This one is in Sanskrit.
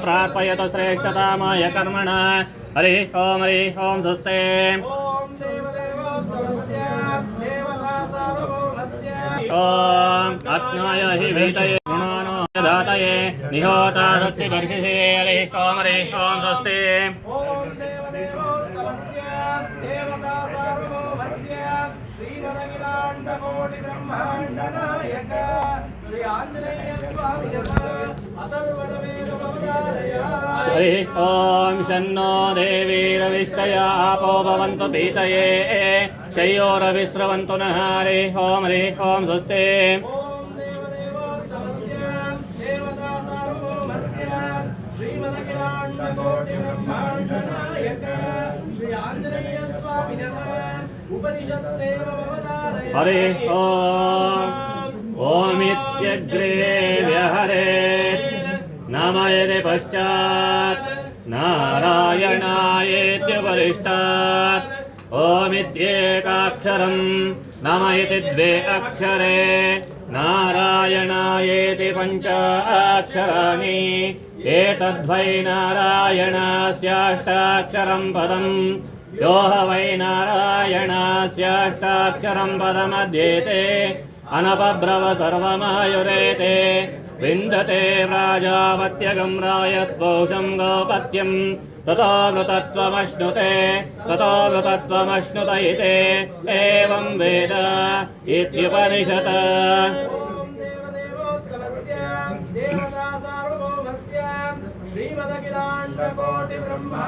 प्रार्पयतु श्रेष्ठतामाय कर्मणा हरिः ओं स्वस्ते ओम अग्नाय हि वीतये गुणानो दातये निहोता सच्चि वर्षिषे हरिः ओं स्वस्ते ओम देवदेवोत्तमस्य देवता सार्वभौमस्य श्रीमदखिलाण्डकोटि ब्रह्माण्ड नायक श्री आञ्जनेय स्वामी अथर्वणवेदमवतारयात् हरिः ओं शन्नो देवीरविष्टया आपो भवन्तु पीतये शय्योरविस्रवन्तु नः हरिः ओं स्वस्ते ओम देवदेवोत्तमस्य देवता सार्वभौमस्य श्रीमदखिलाण्डकोटि ब्रह्माण्ड नायक श्री आञ्जनेय स्वामिनः उपनिषत्सेवमवतारयात् हरिः ओमित्यग्रे व्यहरेत् नमयते पश्चात् नारायणायेत्युपरिष्टात् ओमित्येकाक्षरं नमयति द्वे अक्षरे नारायणायेति पञ्चाक्षराणि एतद्वै नारायणस्याष्टाक्षरं पदम् यो ह वै नारायणस्याष्टाक्षरं पदमध्येते अनपब्रव सर्वमायुरेते विन्दते प्राजापत्यगं रायस्वौषं गोपत्यं ततो मृतत्वमश्नुते इति एवं वेद इत्युपनिषत् ओम देवदेवोत्तमस्य देवता सार्वभौमस्य श्रीमदखिलाण्डकोटि ब्रह्मा